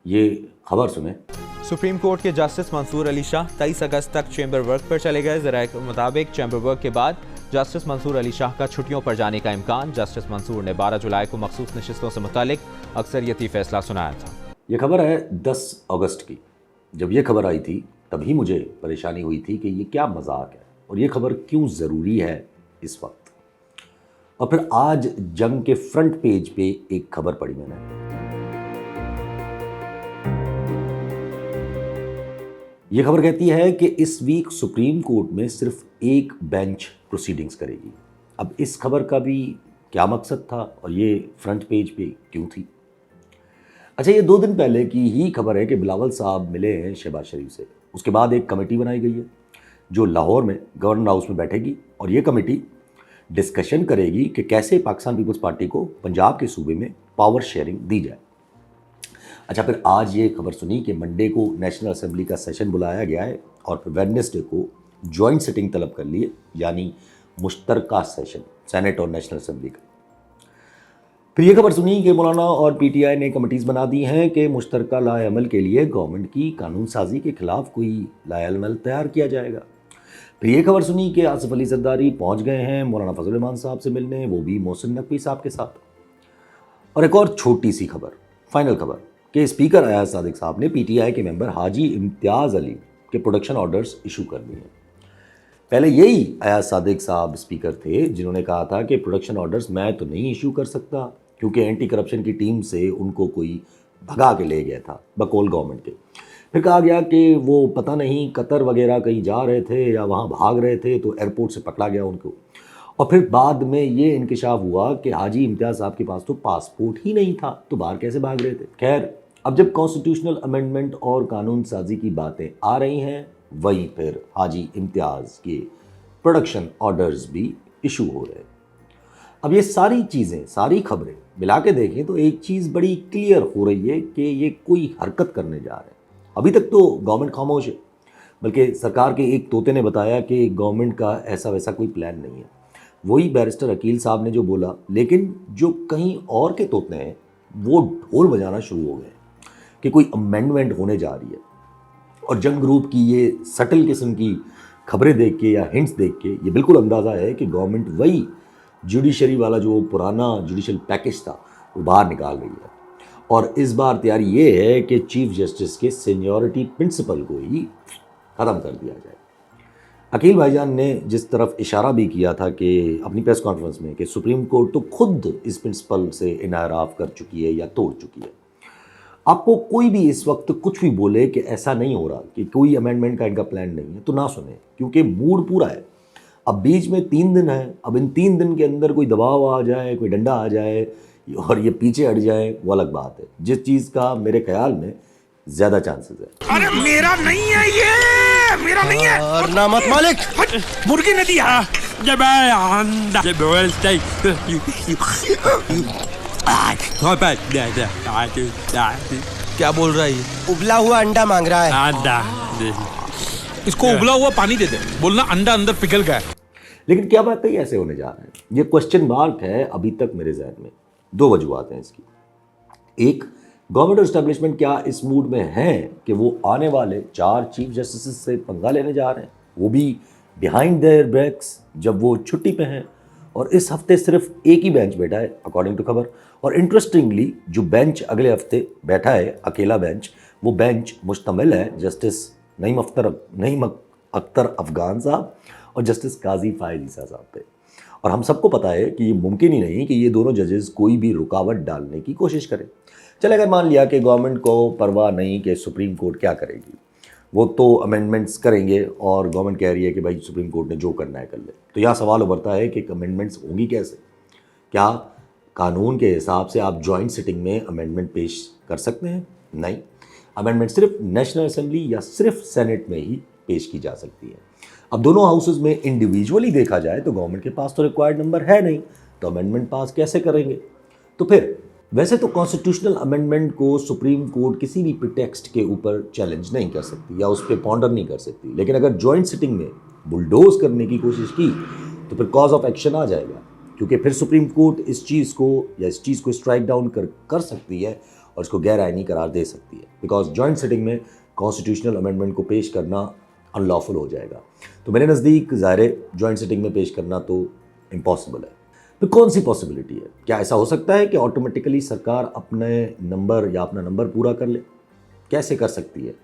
ये खबर सुने। सुप्रीम कोर्ट के जस्टिस मंसूर अली शाह 23 अगस्त तक चैम्बर वर्क पर चले गए। ज़राए के मुताबिक चैम्बर वर्क के बाद जस्टिस मंसूर अली शाह का छुट्टियों पर जाने का इम्कान। जस्टिस मंसूर ने 12 जुलाई को मखसूस नशिस्तों से मुतालिक अक्सरियती फैसला सुनाया था। ये खबर है 10 अगस्त की। जब ये खबर आई थी तभी मुझे परेशानी हुई थी कि ये क्या मजाक है और ये खबर क्यों ज़रूरी है इस वक्त। और फिर आज जंग के फ्रंट पेज पे एक खबर पढ़ी मैंने। ये खबर कहती है कि इस वीक सुप्रीम कोर्ट में सिर्फ एक बेंच प्रोसीडिंग्स करेगी। अब इस खबर का भी क्या मकसद था और ये फ्रंट पेज पे क्यों थी? अच्छा, ये 2 दिन पहले की ही खबर है कि बिलावल साहब मिले हैं शहबाज शरीफ से। उसके बाद एक कमेटी बनाई गई है जो लाहौर में गवर्नर हाउस में बैठेगी और ये कमेटी डिस्कशन करेगी कि कैसे पाकिस्तान पीपल्स पार्टी को पंजाब के सूबे में पावर शेयरिंग दी जाए। अच्छा, फिर आज ये खबर सुनी कि मंडे को नेशनल असेंबली का सेशन बुलाया गया है और फिर वेडनेसडे को जॉइंट सिटिंग तलब कर लिए, यानी मुश्तरका सेशन सेनेट और नेशनल असेंबली का। फिर ये खबर सुनी कि मौलाना और पीटीआई ने कमिटीज़ बना दी हैं कि मुश्तरका लाएअमल के लिए गवर्नमेंट की कानून साजी के खिलाफ कोई लाएअमल तैयार किया जाएगा। फिर ये खबर सुनी कि आसिफ अली जरदारी पहुंच गए हैं मौलाना फजल रहमान साहब से मिलने, वो भी मोहसिन नकवी साहब के साथ। और एक और छोटी सी खबर, फाइनल खबर, कि स्पीकर अयाज सादिक साहब ने पीटीआई के मेंबर हाजी इम्तियाज़ अली के प्रोडक्शन ऑर्डर्स इशू कर दिए हैं। पहले यही अयाज सादिक साहब स्पीकर थे जिन्होंने कहा था कि प्रोडक्शन ऑर्डर्स मैं तो नहीं इशू कर सकता क्योंकि एंटी करप्शन की टीम से उनको कोई भगा के ले गया था बकौल गवर्नमेंट के। फिर कहा गया कि वो पता नहीं कतर वगैरह कहीं जा रहे थे या वहाँ भाग रहे थे तो एयरपोर्ट से पकड़ा गया उनको। और फिर बाद में ये इंकशाफ हुआ कि हाजी इम्तियाज़ साहब के पास तो पासपोर्ट ही नहीं था, तो बाहर कैसे भाग रहे थे। खैर, अब जब कॉन्स्टिट्यूशनल अमेंडमेंट और कानून साजी की बातें आ रही हैं, वहीं फिर हाजी इम्तियाज़ के प्रोडक्शन ऑर्डर्स भी इशू हो रहे हैं। अब ये सारी चीज़ें, सारी खबरें मिला के देखें तो एक चीज़ बड़ी क्लियर हो रही है कि ये कोई हरकत करने जा रहे हैं। अभी तक तो गवर्नमेंट खामोश है, बल्कि सरकार के एक तोते ने बताया कि गवर्नमेंट का ऐसा वैसा कोई प्लान नहीं है। वही बैरिस्टर अकील साहब ने जो बोला, लेकिन जो कहीं और के तोते हैं वो ढोल बजाना शुरू हो गए कि कोई अमेंडमेंट होने जा रही है। और जंग ग्रुप की ये सटल किस्म की खबरें देख के या हिंट्स देख के ये बिल्कुल अंदाज़ा है कि गवर्नमेंट वही जुडिशरी वाला जो पुराना जुडिशल पैकेज था वो बाहर निकाल रही है। और इस बार तैयारी ये है कि चीफ जस्टिस के सीनियरिटी प्रिंसिपल को ही ख़त्म कर दिया जाए। अकील भाईजान ने जिस तरफ इशारा भी किया था कि अपनी प्रेस कॉन्फ्रेंस में कि सुप्रीम कोर्ट तो खुद इस प्रिंसिपल से इनहराफ कर चुकी है या तोड़ चुकी है। आपको कोई भी इस वक्त कुछ भी बोले कि ऐसा नहीं हो रहा, कि कोई अमेंडमेंट का इनका प्लान नहीं है, तो ना सुने, क्योंकि मूड पूरा है। अब बीच में 3 दिन है, अब इन 3 दिन के अंदर कोई दबाव आ जाए, कोई डंडा आ जाए और ये पीछे हट जाए, वो अलग बात है, जिस चीज़ का मेरे ख्याल में ज़्यादा चांसेस है। अरे मेरा नहीं है ये, मेरा नहीं है। और ना मत मालिक, मुर्गी ने दिया। जब अंडा जब बोलते क्या बोल रहा है ये? उबला हुआ अंडा मांग रहा है। अंडा, इसको उबला हुआ पानी दे दे, बोलना अंडा अंदर पिघल गया। लेकिन क्या बात है ऐसे होने जा रहे हैं, ये क्वेश्चन मार्क है अभी तक मेरे जहन में। 2 वजूहत हैं इसकी। एक, गवर्नमेंट और एस्टेब्लिशमेंट क्या इस मूड में है कि वो आने वाले 4 चीफ जस्टिस से पंगा लेने जा रहे हैं, वो भी बिहाइंड देयर बैक्स, जब वो छुट्टी पे हैं। और इस हफ्ते सिर्फ एक ही बेंच बैठा है अकॉर्डिंग टू खबर। और इंटरेस्टिंगली जो बेंच अगले हफ्ते बैठा है, अकेला बेंच, वो बेंच मुश्तमिल है जस्टिस नईम अख्तर अफगान साहब और जस्टिस काजी फायद ईसा साहब पे। और हम सबको पता है कि ये मुमकिन ही नहीं कि ये दोनों जजेस कोई भी रुकावट डालने की कोशिश करें। चले, अगर मान लिया कि गवर्नमेंट को परवाह नहीं कि सुप्रीम कोर्ट क्या करेगी, वो तो अमेंडमेंट्स करेंगे और गवर्नमेंट कह रही है कि भाई सुप्रीम कोर्ट ने जो करना है कर ले, तो यहाँ सवाल उभरता है कि अमेंडमेंट्स होंगी कैसे? क्या कानून के हिसाब से आप जॉइंट सिटिंग में अमेंडमेंट पेश कर सकते हैं? नहीं, अमेंडमेंट सिर्फ नेशनल असेंबली या सिर्फ सेनेट में ही पेश की जा सकती है। अब दोनों हाउसेज में इंडिविजुअली देखा जाए तो गवर्नमेंट के पास तो रिक्वायर्ड नंबर है नहीं, तो अमेंडमेंट पास कैसे करेंगे? तो फिर वैसे तो कॉन्स्टिट्यूशनल अमेंडमेंट को सुप्रीम कोर्ट किसी भी प्रिटेक्स्ट के ऊपर चैलेंज नहीं कर सकती या उस पर पॉन्डर नहीं कर सकती, लेकिन अगर जॉइंट सिटिंग में बुलडोज करने की कोशिश की तो फिर कॉज ऑफ एक्शन आ जाएगा, क्योंकि फिर सुप्रीम कोर्ट इस चीज़ को स्ट्राइक डाउन कर सकती है और इसको गैर आइनी करार दे सकती है। बिकॉज जॉइंट सिटिंग में कॉन्स्टिट्यूशनल अमेंडमेंट को पेश करना अनलॉफुल हो जाएगा। तो मेरे नज़दीक ज़ाहिर जॉइंट सिटिंग में पेश करना तो इम्पॉसिबल है। तो कौन सी पॉसिबिलिटी है? क्या ऐसा हो सकता है कि ऑटोमेटिकली सरकार अपने नंबर या अपना नंबर पूरा कर ले? कैसे कर सकती है?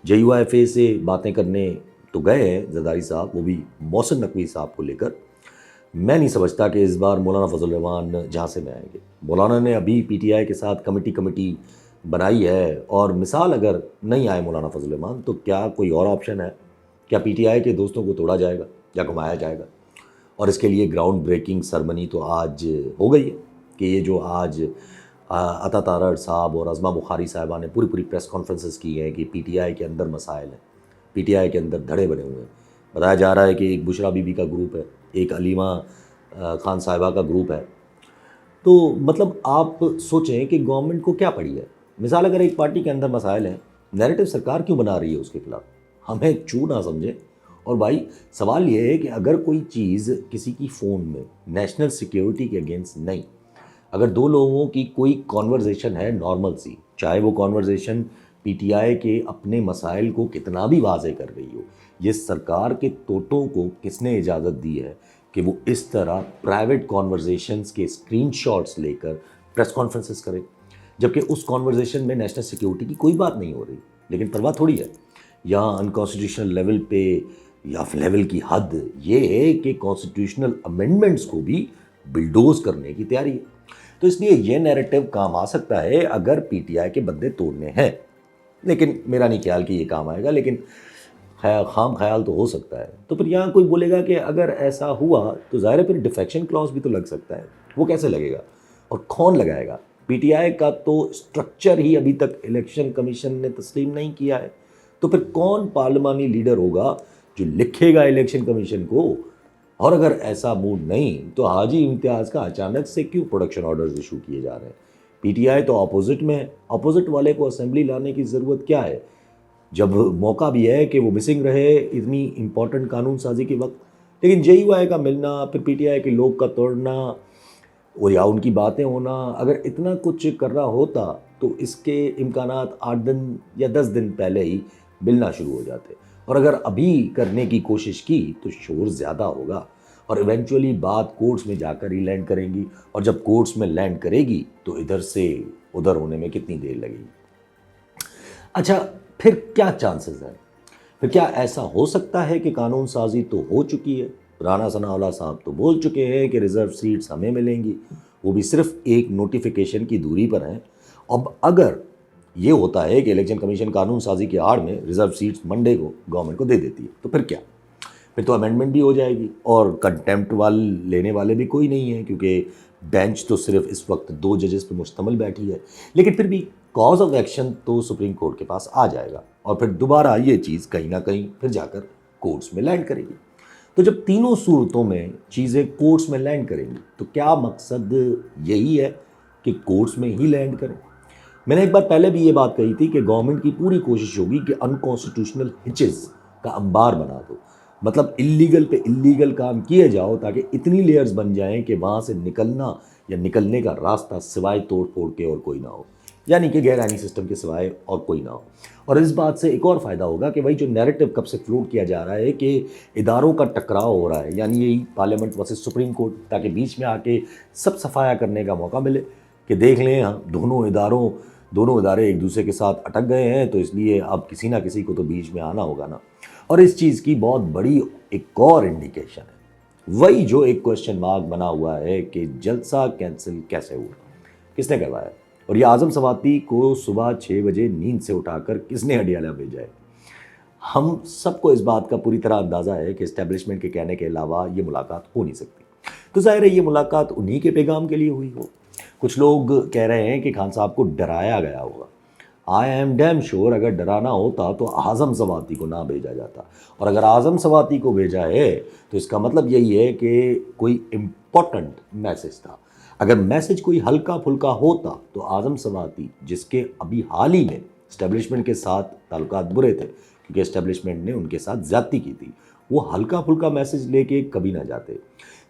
JUIFA से बातें करने तो गए हैं जरदारी साहब, वो भी मोहसिन नकवी साहब को लेकर। मैं नहीं समझता कि इस बार मौलाना फजल रहमान जहाँ से में आएंगे। मौलाना ने अभी PTI के साथ कमेटी बनाई है, और मिसाल अगर नहीं आए मौलाना फजल रहमान तो क्या कोई और ऑप्शन है? क्या PTI के दोस्तों को तोड़ा जाएगा या घुमाया जाएगा? और इसके लिए ग्राउंड ब्रेकिंग सरमनी तो आज हो गई है कि ये जो आज अता तारड़ साहब और अज़मा बुखारी साहिबा ने पूरी प्रेस कॉन्फ्रेंसेस की हैं कि PTI के अंदर मसाइल हैं, PTI के अंदर धड़े बने हुए हैं। बताया जा रहा है कि एक बुशरा बीबी का ग्रुप है, एक अलीमा खान साहिबा का ग्रुप है। तो मतलब आप सोचें कि गवर्नमेंट को क्या पड़ी है। मिसाल अगर एक पार्टी के अंदर मसाइल हैं, नैरेटिव सरकार क्यों बना रही है उसके खिलाफ? हमें चू ना समझें। और भाई सवाल ये है कि अगर कोई चीज़ किसी की फ़ोन में नेशनल सिक्योरिटी के अगेंस्ट नहीं, अगर दो लोगों की कोई कॉन्वर्जेशन है नॉर्मल सी, चाहे वो कॉन्वर्जेशन PTI के अपने मसाइल को कितना भी वाज़े कर रही हो, ये सरकार के तोतों को किसने इजाज़त दी है कि वो इस तरह प्राइवेट कॉन्वर्जेशंस के स्क्रीनशॉट्स लेकर प्रेस कॉन्फ्रेंसेस करें, जबकि उस कॉन्वर्जेशन में नेशनल सिक्योरिटी की कोई बात नहीं हो रही। लेकिन परवाह थोड़ी है। यहाँ अनकॉन्स्टिट्यूशनल लेवल पे या लेवल की हद ये है कि कॉन्स्टिट्यूशनल अमेंडमेंट्स को भी बिल्डोज करने की तैयारी है। तो इसलिए ये नैरेटिव काम आ सकता है अगर PTI के बंदे तोड़ने हैं, लेकिन मेरा नहीं ख्याल कि ये काम आएगा, लेकिन खाम ख्याल तो हो सकता है। तो फिर यहाँ कोई बोलेगा कि अगर ऐसा हुआ तो ज़ाहिर है फिर डिफेक्शन क्लॉज भी तो लग सकता है। वो कैसे लगेगा और कौन लगाएगा? PTI का तो स्ट्रक्चर ही अभी तक इलेक्शन कमीशन ने तस्लीम नहीं किया है। तो फिर कौन पार्लिमानी लीडर होगा जो लिखेगा इलेक्शन कमीशन को? और अगर ऐसा मूड नहीं तो हाजी इम्तियाज़ का अचानक से क्यों प्रोडक्शन ऑर्डर्स इशू किए जा रहे हैं? PTI तो अपोजिट में है, अपोजिट वाले को असेंबली लाने की ज़रूरत क्या है जब मौका भी है कि वो मिसिंग रहे इतनी इम्पॉर्टेंट कानून साजी के वक्त। लेकिन JUI का मिलना, फिर PTI के लोग का तोड़ना और या उनकी बातें होना, अगर इतना कुछ कर रहा होता तो इसके इम्कानात 8 दिन या 10 दिन पहले ही मिलना शुरू हो जाते। और अगर अभी करने की कोशिश की तो शोर ज़्यादा होगा और इवेंचुअली बात कोर्ट्स में जाकर ही लैंड करेंगी, और जब कोर्ट्स में लैंड करेगी तो इधर से उधर होने में कितनी देर लगेगी? अच्छा, फिर क्या चांसेस हैं? फिर क्या ऐसा हो सकता है कि कानून साजी तो हो चुकी है, राना सनाउल्लाह साहब तो बोल चुके हैं कि रिज़र्व सीट्स हमें मिलेंगी, वो भी सिर्फ एक नोटिफिकेशन की दूरी पर हैं। अब अगर ये होता है कि इलेक्शन कमीशन कानून साजी की आड़ में रिज़र्व सीट्स मंडे को गवर्नमेंट को दे देती है, तो फिर क्या? फिर तो अमेंडमेंट भी हो जाएगी और कंटेम्प्ट लेने वाले भी कोई नहीं है, क्योंकि बेंच तो सिर्फ इस वक्त 2 जजेस पर मुश्तमिल बैठी है। लेकिन फिर भी कॉज ऑफ एक्शन तो सुप्रीम कोर्ट के पास आ जाएगा और फिर दोबारा ये चीज़ कहीं ना कहीं फिर जाकर कोर्ट्स में लैंड करेगी। तो जब तीनों सूरतों में चीज़ें कोर्ट्स में लैंड करेंगी तो क्या मकसद यही है कि कोर्ट्स में ही लैंड करें? मैंने एक बार पहले भी ये बात कही थी कि गवर्नमेंट की पूरी कोशिश होगी कि अनकॉन्स्टिट्यूशनल हिचेस का अंबार बना दो, मतलब इल्लीगल पे इल्लीगल काम किए जाओ ताकि इतनी लेयर्स बन जाएं कि वहाँ से निकलना या निकलने का रास्ता सिवाय तोड़ फोड़ के और कोई ना हो, यानी कि गैर आईनी सिस्टम के सिवाय और कोई ना हो। और इस बात से एक और फ़ायदा होगा कि भाई जो नैरेटिव कब से फ्लोट किया जा रहा है कि इदारों का टकराव हो रहा है, यानी यही पार्लियामेंट वर्सेस सुप्रीम कोर्ट, ताकि बीच में आके सब सफाया करने का मौका मिले कि देख लें हम दोनों इदारे एक दूसरे के साथ अटक गए हैं, तो इसलिए अब किसी ना किसी को तो बीच में आना होगा ना। और इस चीज़ की बहुत बड़ी एक और इंडिकेशन है, वही जो एक क्वेश्चन मार्क बना हुआ है कि जलसा कैंसिल कैसे हुआ, किसने करवाया, और ये आज़म सवाती को सुबह 6 बजे नींद से उठाकर किसने हडियाला भेजा है। हम सबको इस बात का पूरी तरह अंदाज़ा है कि इस्टेब्लिशमेंट के कहने के अलावा ये मुलाकात हो नहीं सकती। तो ज़ाहिर है ये मुलाकात उन्हीं के पैगाम के लिए हुई हो। कुछ लोग कह रहे हैं कि खान साहब को डराया गया होगा। आई एम डैम श्योर अगर डराना होता तो आज़म सवाती को ना भेजा जाता, और अगर आज़म सवाती को भेजा है तो इसका मतलब यही है कि कोई इम्पोर्टेंट मैसेज था। अगर मैसेज कोई हल्का फुल्का होता तो आज़म सवाती, जिसके अभी हाल ही में इस्टेब्लिशमेंट के साथ ताल्लुकात बुरे थे क्योंकि इस्टेब्लिशमेंट ने उनके साथ ज़्यादती की थी, वो हल्का फुल्का मैसेज लेके कभी ना जाते।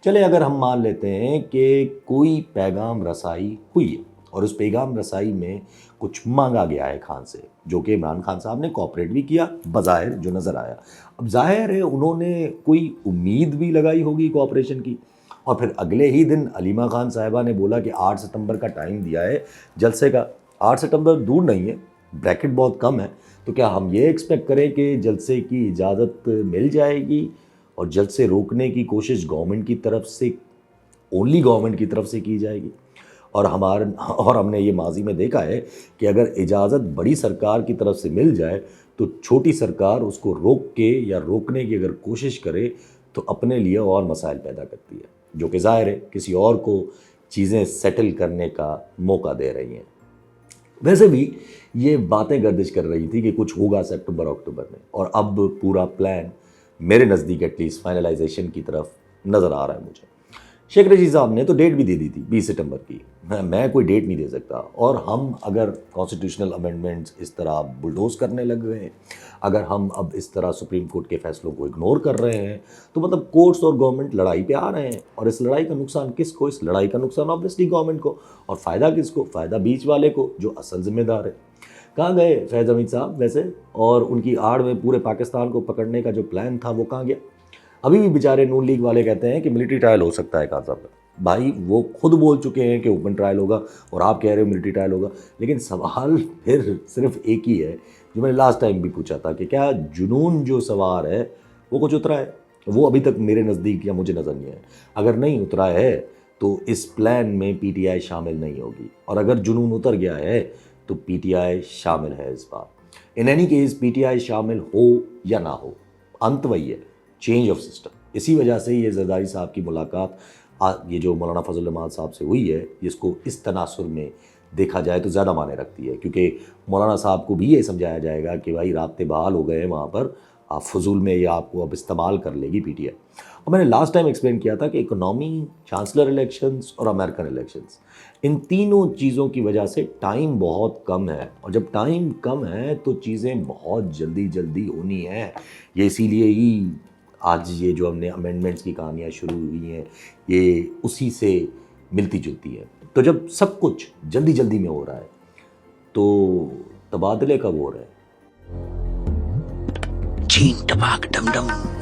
चले अगर हम मान लेते हैं कि कोई पैगाम रसाई हुई है और उस पैगाम रसाई में कुछ मांगा गया है खान से, जो कि इमरान खान साहब ने कॉपरेट भी किया बज़ाहिर जो नज़र आया। अब जाहिर है उन्होंने कोई उम्मीद भी लगाई होगी कॉपरेशन की, और फिर अगले ही दिन अलीमा खान साहिबा ने बोला कि 8 सितंबर का टाइम दिया है जलसे का। 8 सितंबर दूर नहीं है, ब्रैकेट बहुत कम है, तो क्या हम ये एक्सपेक्ट करें कि जलसे की इजाज़त मिल जाएगी और जलसे रोकने की कोशिश गवर्नमेंट की तरफ से, ओनली गवर्नमेंट की तरफ से की जाएगी? और हमने ये माजी में देखा है कि अगर इजाज़त बड़ी सरकार की तरफ से मिल जाए तो छोटी सरकार उसको रोक के या रोकने की अगर कोशिश करे तो अपने लिए और मसाइल पैदा करती है, जो कि ज़ाहिर है किसी और को चीज़ें सेटल करने का मौका दे रही हैं। वैसे भी ये बातें गर्दिश कर रही थी कि कुछ होगा सितंबर अक्टूबर में, और अब पूरा प्लान मेरे नज़दीक एटलीस्ट फाइनलाइजेशन की तरफ नज़र आ रहा है मुझे। शेख रशीद साहब ने तो डेट भी दे दी थी 20 सितंबर की, मैं कोई डेट नहीं दे सकता। और हम अगर कॉन्स्टिट्यूशनल अमेंडमेंट्स इस तरह बुलडोज करने लग गए हैं, अगर हम अब इस तरह सुप्रीम कोर्ट के फैसलों को इग्नोर कर रहे हैं, तो मतलब कोर्ट्स और गवर्नमेंट लड़ाई पे आ रहे हैं। और इस लड़ाई का नुकसान किसको? इस लड़ाई का नुकसान ऑब्वियसली गवर्नमेंट को, और फ़ायदा किसको? फ़ायदा बीच वाले को, जो असल जिम्मेदार है। कहाँ गए फैज़ हमीद साहब वैसे? और उनकी आड़ में पूरे पाकिस्तान को पकड़ने का जो प्लान था वो कहाँ गया? अभी भी बेचारे नून लीग वाले कहते हैं कि मिलिट्री ट्रायल हो सकता है। खान साहब भाई वो खुद बोल चुके हैं कि ओपन ट्रायल होगा, और आप कह रहे हो मिलिट्री ट्रायल होगा। लेकिन सवाल फिर सिर्फ एक ही है जो मैंने लास्ट टाइम भी पूछा था कि क्या जुनून जो सवार है वो कुछ उतरा है? वो अभी तक मेरे नज़दीक या मुझे नज़र नहीं है। अगर नहीं उतरा है तो इस प्लान में PTI शामिल नहीं होगी, और अगर जुनून उतर गया है तो PTI शामिल है इस बार। इन एनी केस PTI शामिल हो या ना हो, अंत वही है, चेंज ऑफ सिस्टम। इसी वजह से ये जरदारी साहब की मुलाकात ये जो मौलाना फजल रहमान साहब से हुई है, जिसको इस तनासुर में देखा जाए तो ज़्यादा माने रखती है, क्योंकि मौलाना साहब को भी ये समझाया जाएगा कि भाई राब्ते बहाल हो गए हैं वहाँ पर, आप फजूल में ये आपको अब इस्तेमाल कर लेगी PTI। और मैंने लास्ट टाइम एक्सप्लेन किया था कि इकोनॉमी, चांसलर इलेक्शंस और अमेरिकन इलेक्शंस, इन तीनों चीज़ों की वजह से टाइम बहुत कम है, और जब टाइम कम है तो चीज़ें बहुत जल्दी जल्दी होनी है। ये इसीलिए ही आज ये जो हमने अमेंडमेंट्स की कहानियाँ शुरू हुई हैं ये उसी से मिलती जुलती है। तो जब सब कुछ जल्दी जल्दी में हो रहा है तो तबादले कब हो रहे हैं? चीन टपाक डम डम।